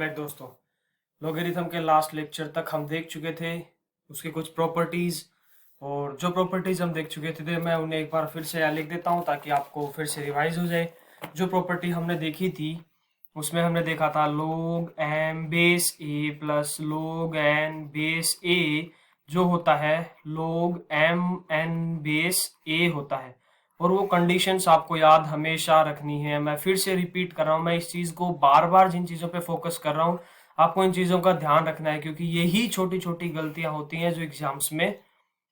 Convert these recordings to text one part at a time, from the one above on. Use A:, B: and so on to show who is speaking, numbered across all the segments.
A: Back दोस्तों। Logarithm के last lecture तक हम देख चुके थे उसकी कुछ प्रॉपर्टीज़, और जो प्रॉपर्टीज़ हम देख चुके थे मैं उन्हें एक बार फिर से यहाँ लिख देता हूँ ताकि आपको फिर से रिवाइज हो जाए। जो प्रॉपर्टी हमने देखी थी उसमें हमने देखा था log m base a plus log n base a जो होता है log m n base a होता है, और वो कंडीशंस आपको याद हमेशा रखनी है। मैं फिर से रिपीट कर रहा हूँ, मैं इस चीज़ को बार बार जिन चीज़ों पे फोकस कर रहा हूँ आपको इन चीज़ों का ध्यान रखना है, क्योंकि यही छोटी छोटी गलतियाँ होती हैं जो एग्जाम्स में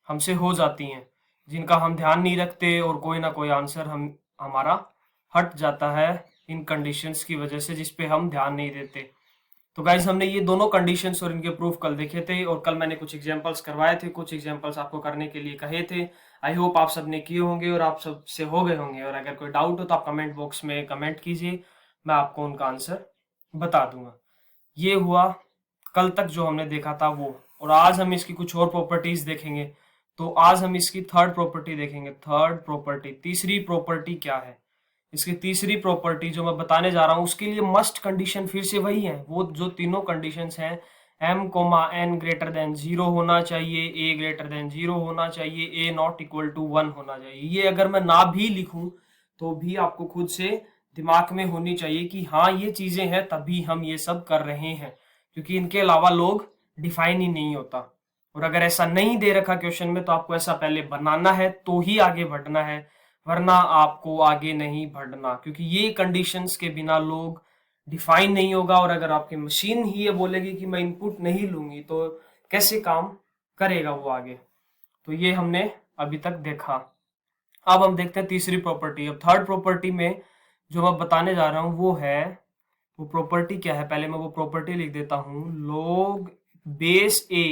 A: हमसे हो जाती हैं, जिनका हम ध्यान नहीं रखते और कोई ना कोई आंसर हमारा हट जाता है इन कंडीशंस की वजह से, जिस पे हम ध्यान नहीं देते। तो गाइज हमने ये दोनों कंडीशंस और इनके प्रूफ कल देखे थे, और कल मैंने कुछ एग्जांपल्स करवाए थे, कुछ एग्जांपल्स आपको करने के लिए कहे थे। आई होप आप सबने किए होंगे और आप सब से हो गए होंगे, और अगर कोई डाउट हो तो आप कमेंट बॉक्स में कमेंट कीजिए, मैं आपको उनका आंसर बता दूंगा। ये हुआ कल तक जो हमने देखा था वो, और आज हम इसकी कुछ और प्रॉपर्टीज देखेंगे। तो आज हम इसकी थर्ड प्रॉपर्टी देखेंगे। थर्ड प्रॉपर्टी, तीसरी प्रॉपर्टी क्या है? इसकी तीसरी प्रॉपर्टी जो मैं बताने जा रहा हूँ उसके लिए मस्ट कंडीशन फिर से वही है, वो जो तीनों कंडीशंस हैं, m comma n greater than 0 होना चाहिए, a ग्रेटर देन 0 होना चाहिए, a नॉट इक्वल टू 1 होना चाहिए। ये अगर मैं ना भी लिखूं तो भी आपको खुद से दिमाग में होनी चाहिए कि हाँ ये चीजें हैं तभी हम ये सब कर रहे हैं, क्योंकि इनके अलावा लोग डिफाइन ही नहीं होता। और अगर ऐसा नहीं दे रखा क्वेश्चन में तो आपको ऐसा पहले बनाना है तो ही आगे बढ़ना है, वरना आपको आगे नहीं बढ़ना, क्योंकि ये कंडीशंस के बिना लोग डिफाइन नहीं होगा। और अगर आपकी मशीन ही ये बोलेगी कि मैं इनपुट नहीं लूंगी तो कैसे काम करेगा वो आगे। तो ये हमने अभी तक देखा। अब हम देखते हैं तीसरी प्रॉपर्टी। अब थर्ड प्रॉपर्टी में जो मैं बताने जा रहा हूं वो है, वो प्रॉपर्टी क्या है, पहले मैं वो प्रॉपर्टी लिख देता हूं। log base a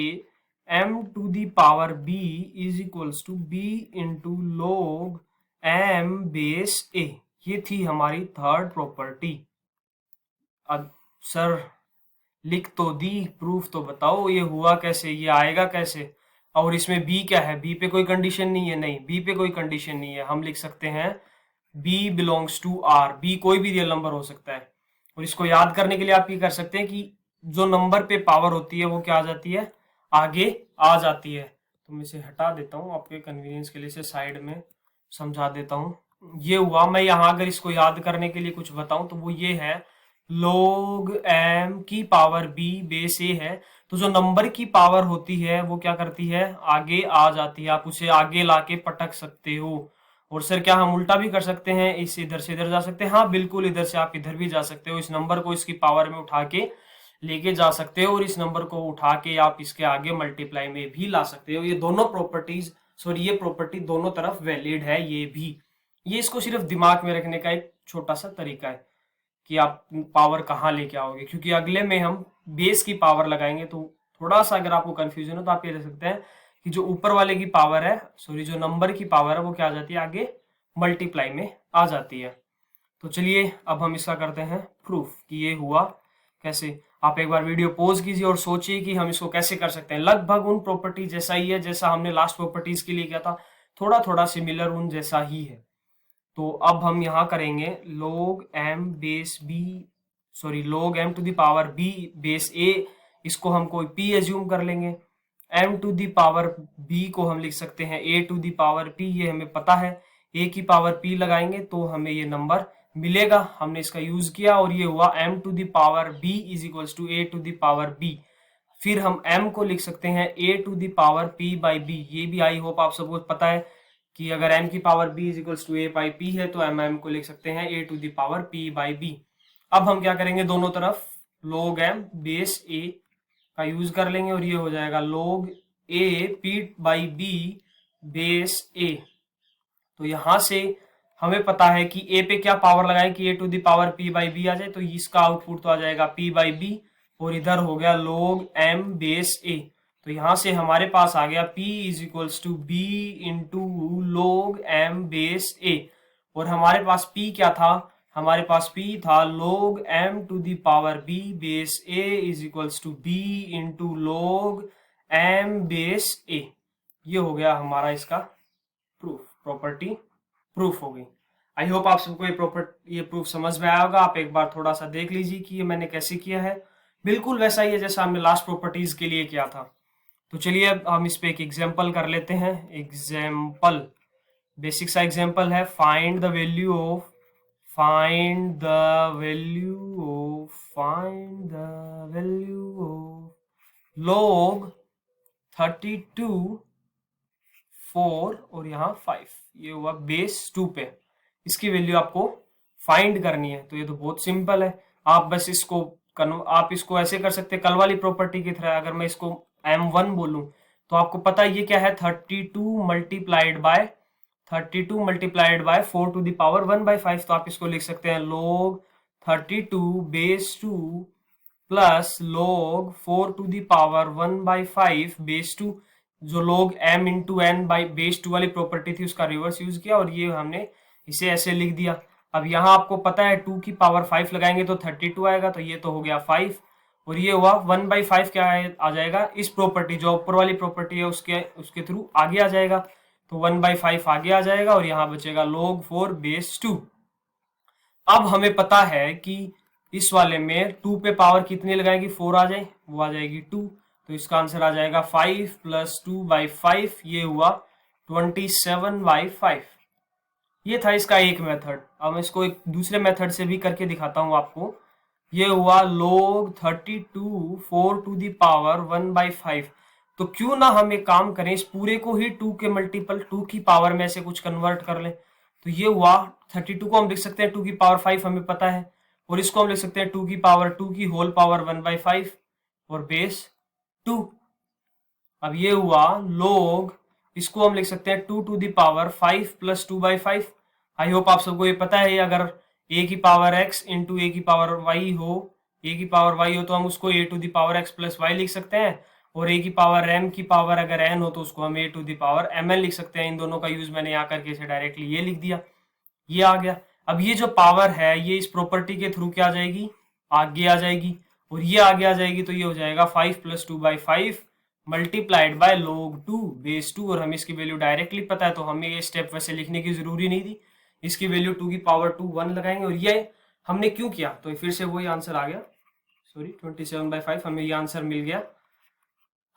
A: m to the power b is equals to b into log m base a। ये थी हमारी थर्ड प्रॉपर्टी। अब सर लिख तो दी, प्रूफ तो बताओ ये हुआ कैसे, ये आएगा कैसे? और इसमें b क्या है? b पे कोई कंडीशन नहीं है, नहीं b पे कोई कंडीशन नहीं है। हम लिख सकते हैं b belongs to r, b कोई भी रियल नंबर हो सकता है। और इसको याद करने के लिए आप ये कर सकते हैं कि जो नंबर पे पावर होती है वो क्या आ जाती है, आगे आ जाती है। तो मैं इसे हटा देता हूँ आपके कन्वीनियंस के लिए, इसे साइड में समझा देता हूँ। ये हुआ। मैं यहाँ अगर इसको याद करने के लिए कुछ बताऊं तो वो ये है, log m की पावर b बेस a है। तो जो नंबर की पावर होती है वो क्या करती है, आगे आ जाती है। आप उसे आगे लाके पटक सकते हो। और सर क्या हम उल्टा भी कर सकते हैं, इस इधर से इधर जा सकते हैं? हाँ बिल्कुल, इधर से आप इधर भी जा सकते हो। इस नंबर को इसकी पावर में उठा के लेके जा सकते हो, और इस नंबर को उठा के आप इसके आगे मल्टीप्लाई में भी ला सकते हो। ये दोनों प्रॉपर्टीज, सॉरी ये प्रॉपर्टी दोनों तरफ वैलिड है। ये भी, ये इसको सिर्फ दिमाग में रखने का एक छोटा सा तरीका है कि आप पावर कहाँ लेके आओगे, क्योंकि अगले में हम बेस की पावर लगाएंगे। तो थोड़ा सा अगर आपको कंफ्यूजन हो तो आप ये देख सकते हैं कि जो ऊपर वाले की पावर है, सॉरी जो नंबर की पावर है वो क्या आ जाती है, आगे मल्टीप्लाई में आ जाती है। तो चलिए अब हम इसका करते हैं प्रूफ कि ये हुआ कैसे। आप एक बार वीडियो पॉज कीजिए और सोचिए कि हम इसको कैसे कर सकते हैं। लगभग उन प्रॉपर्टी जैसा ही है जैसा हमने लास्ट प्रॉपर्टीज के लिए किया था, थोड़ा थोड़ा सिमिलर उन जैसा ही है। तो अब हम यहाँ करेंगे log m base b, sorry log m to the power b base a, इसको हम कोई p एज्यूम कर लेंगे। m to the power b को हम लिख सकते हैं a to the power p, ये हमें पता है। a की पावर p लगाएंगे तो हमें ये नंबर मिलेगा, हमने इसका यूज किया, और ये हुआ m to the power b is equals to a to the power b। फिर हम m को लिख सकते हैं a to the power p by b। ये भी आई होप आप सबको पता है कि अगर m की power b is equals to a by p है तो m को लिख सकते हैं a to the power p by b। अब हम क्या करेंगे, दोनों तरफ log m बेस a का यूज कर लेंगे, और ये हो जाएगा log a p by b base a। तो यहां से हमें पता है कि a पे क्या पावर लगाएं कि a to the power p by b आ जाए, तो इसका आउटपुट तो आ जाएगा p बाई b, और इधर हो गया log m बेस a। तो यहां से हमारे पास आ गया p is equals to b into log m base a। और हमारे पास p क्या था, हमारे पास p था log m to the power b base a is equals to b into log m base a। ये हो गया हमारा इसका प्रूफ, प्रॉपर्टी प्रूफ हो गई। आई होप आप सबको ये प्रूफ समझ में आया होगा। आप एक बार थोड़ा सा देख लीजिए कि ये मैंने कैसे किया है। बिल्कुल वैसा ही है जैसा हमने लास्ट प्रॉपर्टीज के लिए किया था। तो चलिए अब हम इस पे एक एग्जाम्पल कर लेते हैं। एग्जाम्पल, बेसिक सा एग्जाम्पल है, find the value of log 32 4 और यहाँ 5, ये हुआ बेस 2 पे। इसकी वैल्यू आपको फाइंड करनी है। तो ये तो बहुत सिंपल है। आप बस इसको आप इसको ऐसे कर सकते हैं कल वाली प्रॉपर्टी की तरह। अगर मैं इसको m1 बोलूं तो आपको पता है ये क्या है, 32 multiplied by 4 to the power 1/5। तो आप इसको लिख सकते हैं log 32 base 2 plus log 4 to the power 1/5 base 2। जो log m into n by base 2 वाली प्रॉपर्टी थी उसका रिवर्स यूज किया और ये हमने इसे ऐसे लिख दिया। अब यहाँ आपको पता है 2 की पावर 5 लगाएंगे तो 32 आएगा, तो ये तो हो गया 5 और ये हुआ 1/5 क्या आ जाएगा, इस प्रॉपर्टी जो ऊपर वाली प्रॉपर्टी है उसके थ्रू आगे आ जाएगा। तो 1/5 आगे आ जाएगा और यहाँ बचेगा log 4 बेस 2। अब हमें पता है कि इस वाले में 2 पे पावर कितनी लगाएगी, 4 आ जाए, वो आ जाएगी 2। तो इसका आंसर आ जाएगा 5 प्लस 2/5, ये हुआ 27/5। ये था इसका एक मेथड। अब मैं इसको एक दूसरे मेथड से भी करके दिखाता हूं आपको। ये हुआ log 32 4 टू द पावर 1/5। तो क्यों ना हम एक काम करें, इस पूरे को ही 2 के मल्टीपल 2 की पावर में से कुछ कन्वर्ट कर लें। तो ये हुआ 32 को हम लिख सकते हैं 2 की पावर 5, हमें पता है, और इसको हम लिख सकते हैं 2 की पावर 2 की होल पावर 1/5 और बेस 2। अब ये हुआ log, इसको हम लिख सकते हैं 2 to the power 5 plus 2/5। I hope आप सबको ये पता है, अगर a की पावर x इंटू a की पावर y हो, a की पावर y हो तो हम उसको a to the power x plus y लिख सकते हैं, और a की पावर m की पावर अगर n हो तो उसको हम a to the power mn लिख सकते हैं। इन दोनों का यूज मैंने यहाँ करके इसे डायरेक्टली ये लिख दिया, ये आ गया। अब ये जो पावर है ये इस प्रॉपर्टी के थ्रू क्या आ जाएगी, आगे आ जाएगी, और ये आगे आ जाएगी तो ये हो जाएगा 5 plus 2/5 multiplied by log 2 base 2। और हमें इसकी वैल्यू डायरेक्टली पता है तो हमें ये स्टेप वैसे लिखने की जरूरी नहीं थी। इसकी वैल्यू 2 की पावर 2 1 लगाएंगे, और ये हमने क्यों किया, तो फिर से वही आंसर आ गया, सॉरी 27/5 हमें ये आंसर मिल गया।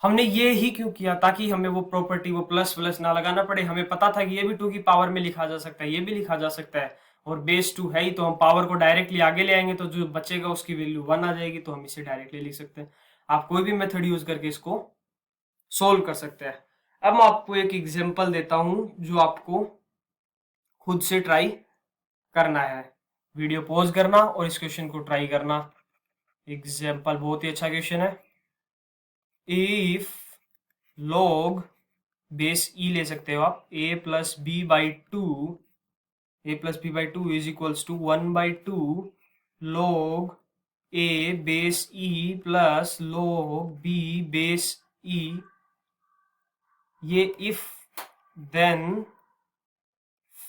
A: हमने ये ही क्यों किया, ताकि हमें वो प्रॉपर्टी वो प्लस प्लस ना लगाना पड़े। हमें पता था कि ये भी 2 की पावर में लिखा जा सकता है, ये भी लिखा जा सकता है, और बेस 2 है ही, तो हम पावर को डायरेक्टली आगे ले आएंगे तो जो बचेगा उसकी वैल्यू 1 आ जाएगी, तो हम इसे डायरेक्टली लिख सकते हैं। आप कोई भी मेथड यूज करके इसको सोल्व कर सकते हैं। अब मैं आपको एक एग्जांपल देता हूं जो आपको खुद से ट्राई करना है। वीडियो पॉज करना और इस क्वेश्चन को ट्राई करना। एग्जांपल बहुत ही अच्छा क्वेश्चन है। इफ log बेस ई ले सकते हो आप, a plus B by two is equals to 1/2 log a base e plus log b base e, ये if then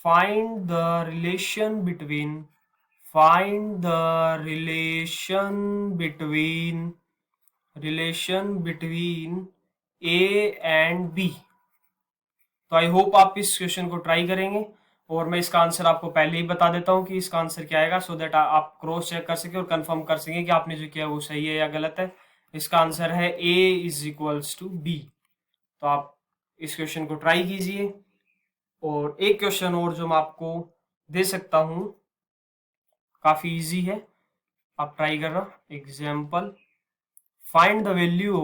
A: find the relation between a and b। तो आई hope आप इस question को try करेंगे, और मैं इसका आंसर आपको पहले ही बता देता हूं कि इसका आंसर क्या आएगा, सो दैट आप क्रॉस चेक कर सके और कंफर्म कर सके कि आपने जो किया वो सही है या गलत है। इसका आंसर है a is equals to b। तो आप इस क्वेश्चन को ट्राई कीजिए। और एक क्वेश्चन और जो मैं आपको दे सकता हूं, काफी इजी है, आप ट्राई करना। Example, find the value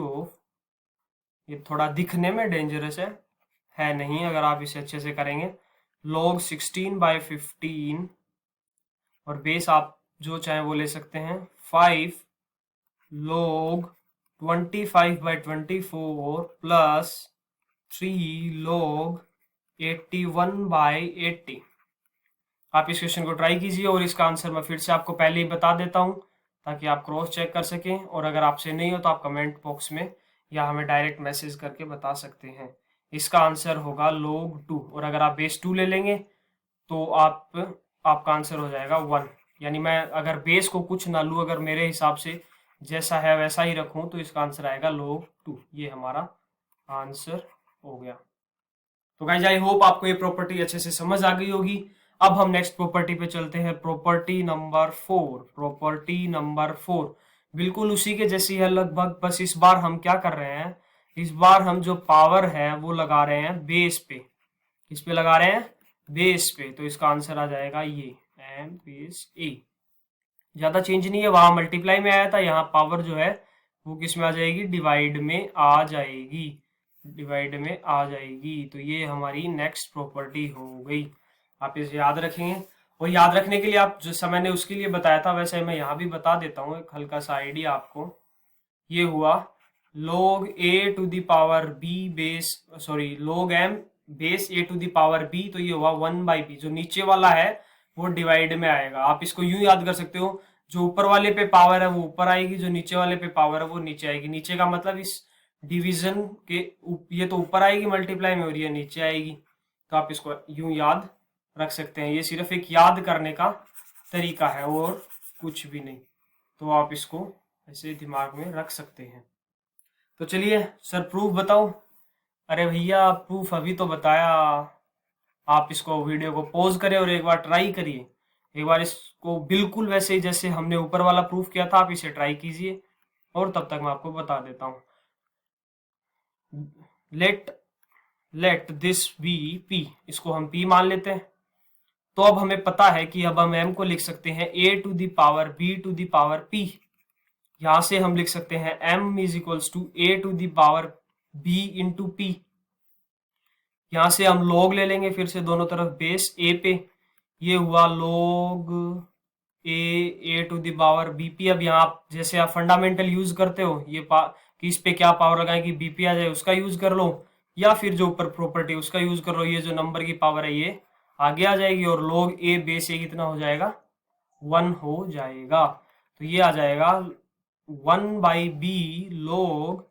A: of, ये थोड़ा दिखने में डेंजरस है नहीं अगर आप इसे अच्छे से करेंगे, log 16/15, और बेस आप जो चाहे वो ले सकते हैं 5 log 25/24 प्लस 3 log 81/80। आप इस क्वेश्चन को ट्राई कीजिए, और इसका आंसर मैं फिर से आपको पहले ही बता देता हूं ताकि आप क्रॉस चेक कर सकें, और अगर आपसे नहीं हो तो आप कमेंट बॉक्स में या हमें डायरेक्ट मैसेज करके बता सकते हैं। इसका आंसर होगा log 2, और अगर आप बेस 2 ले लेंगे तो आपका आंसर हो जाएगा 1। यानी मैं अगर बेस को कुछ ना लूँ, अगर मेरे हिसाब से जैसा है वैसा ही रखूँ, तो इसका आंसर आएगा log 2। ये हमारा आंसर हो गया। तो गाइस आई होप आपको ये प्रॉपर्टी अच्छे से समझ आ गई होगी। अब हम नेक्स्ट प्रॉपर्टी पे चलते हैं, प्रॉपर्टी नंबर 4। प्रॉपर्टी नंबर 4 बिल्कुल उसी के जैसी है लगभग, बस इस बार हम क्या कर रहे हैं, इस बार हम जो पावर है वो लगा रहे हैं बेस पे। किस पे लगा रहे हैं? बेस पे। तो इसका आंसर आ जाएगा ये एम बेस ए। ज्यादा चेंज नहीं है, वहां मल्टीप्लाई में आया था, यहाँ पावर जो है वो किस में आ जाएगी? डिवाइड में आ जाएगी। डिवाइड में आ जाएगी। तो ये हमारी नेक्स्ट प्रॉपर्टी हो गई। आप इसे याद रखेंगे, और याद रखने के लिए आप जैसा मैंने उसके लिए बताया था वैसे मैं यहाँ भी बता देता हूँ एक हल्का सा आइडिया आपको। ये हुआ log a to the power b base, sorry log m base a to the power b। तो ये हुआ 1/b, जो नीचे वाला है वो डिवाइड में आएगा। आप इसको यूं याद कर सकते हो, जो ऊपर वाले पे पावर है वो ऊपर आएगी, जो नीचे वाले पे पावर है वो नीचे आएगी। नीचे का मतलब इस डिवीजन के ये तो ऊपर आएगी मल्टीप्लाई में, और ये नीचे आएगी। तो आप इसको यूं याद रख सकते हैं। ये सिर्फ एक याद करने का तरीका है और कुछ भी नहीं। तो आप इसको ऐसे दिमाग में रख सकते हैं। तो चलिए सर प्रूफ बताओ। अरे भैया प्रूफ अभी तो बताया। आप इसको वीडियो को पॉज करें और एक बार ट्राई करिए। एक बार इसको बिल्कुल वैसे ही जैसे हमने ऊपर वाला प्रूफ किया था आप इसे ट्राई कीजिए, और तब तक मैं आपको बता देता हूँ। Let let this B P, इसको हम पी मान लेते हैं। तो अब हमें पता है कि अब हम एम को लिख सकते हैं a to the power b to the power p. यहां से हम लिख सकते हैं m is equals to a to the power b into p. यहां से हम log ले लेंगे फिर से दोनों तरफ बेस a पे। ये हुआ log a to the power bp। अब यहाँ जैसे आप फंडामेंटल यूज करते हो ये कि इस पे क्या पावर लगाए कि bp आ जाए, उसका यूज कर लो, या फिर जो ऊपर प्रॉपर्टी उसका यूज कर लो। ये जो नंबर की पावर है ये आगे आ जाएगी, और log a बेस a कितना हो जाएगा? 1 हो जाएगा। तो ये आ जाएगा 1/b log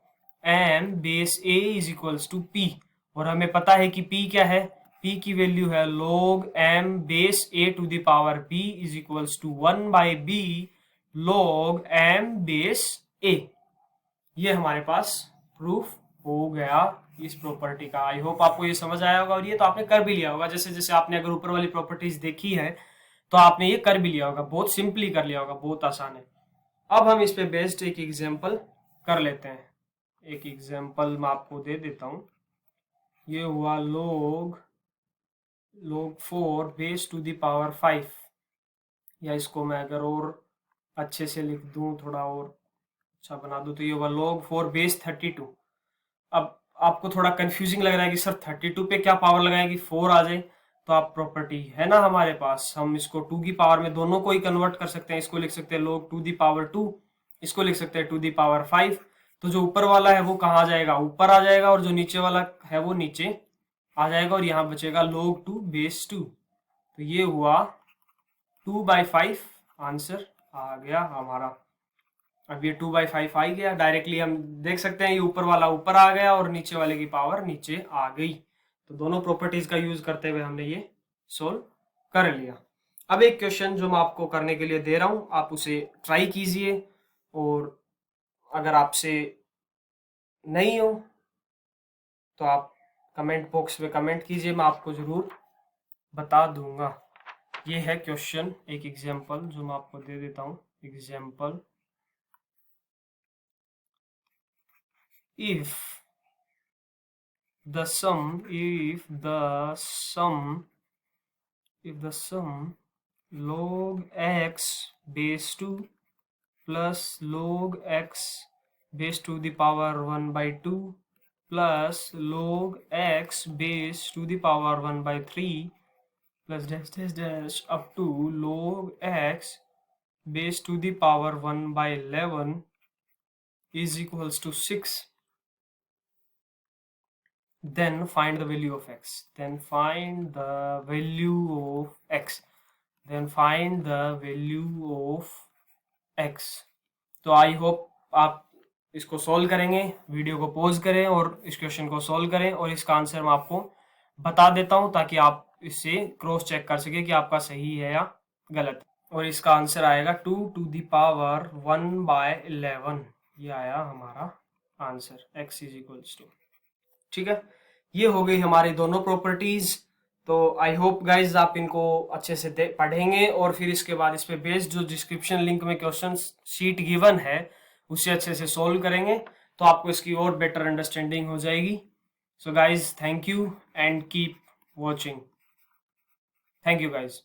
A: m base a is equals to p। और हमें पता है कि p क्या है? p की वैल्यू है log m base a to the power b is equals to 1/b log m base a। ये हमारे पास प्रूफ हो गया इस प्रॉपर्टी का। आई होप आपको ये समझ आया होगा, और ये तो आपने कर भी लिया होगा। जैसे जैसे आपने अगर ऊपर वाली प्रॉपर्टीज देखी है तो आपने ये कर भी लिया होगा, बहुत सिंपली कर लिया होगा, बहुत आसान है। अब हम इस पे बेस्ड एक एग्जांपल कर लेते हैं। एक एग्जांपल मैं आपको दे देता हूं। ये हुआ log 4 base to the power 5, या इसको मैं अगर और अच्छे से लिख दूं, थोड़ा और अच्छा बना दूं, तो ये हुआ log 4 बेस 32। अब आपको थोड़ा कंफ्यूजिंग लग रहा है कि सर 32 पे क्या पावर लगाएं कि 4 आ जाए। तो आप प्रॉपर्टी है ना हमारे पास, हम इसको 2 की पावर में दोनों को ही कन्वर्ट कर सकते हैं। इसको लिख सकते हैं log 2 दी पावर 2, इसको लिख सकते हैं 2 दी पावर 5। तो जो ऊपर वाला है वो कहाँ आ जाएगा? ऊपर आ जाएगा, और जो नीचे वाला है वो नीचे आ जाएगा, और यहाँ बचेगा log 2 बेस 2। तो ये हुआ 2/5 आंसर आ गया हमारा। अब ये 2/5 आ गया, डायरेक्टली हम देख सकते हैं ये ऊपर वाला ऊपर आ गया और नीचे वाले की पावर नीचे आ गई। तो दोनों प्रॉपर्टीज का यूज करते हुए हमने ये सोल्व कर लिया। अब एक क्वेश्चन जो मैं आपको करने के लिए दे रहा हूं, आप उसे ट्राई कीजिए, और अगर आपसे नहीं हो तो आप कमेंट बॉक्स में कमेंट कीजिए, मैं आपको जरूर बता दूंगा। ये है क्वेश्चन, एक एग्जाम्पल जो मैं आपको दे देता हूं। Example, if the sum log x base 2 plus log x base to the power 1/2 plus log x base to the power 1/3 plus dash dash dash up to log x base to the power 1/11 is equals to 6, then find the value of x. Then find the value of x. Then find the value of x. तो आई hope आप इसको solve करेंगे, video को pause करें और इस question को solve करें, और इसका आंसर मैं आपको बता देता हूं ताकि आप इससे क्रॉस चेक कर सके कि आपका सही है या गलत। और इसका आंसर आएगा 2 टू द पावर 1/11। ये आया हमारा answer, x is equals to. ठीक है, ये हो गई हमारी दोनों प्रॉपर्टीज। तो आई होप गाइज आप इनको अच्छे से पढ़ेंगे और फिर इसके बाद इस पे बेस्ड जो डिस्क्रिप्शन लिंक में क्वेश्चन शीट गिवन है उसे अच्छे से सोल्व करेंगे, तो आपको इसकी और बेटर अंडरस्टैंडिंग हो जाएगी। So guys thank you and keep watching. Thank you guys.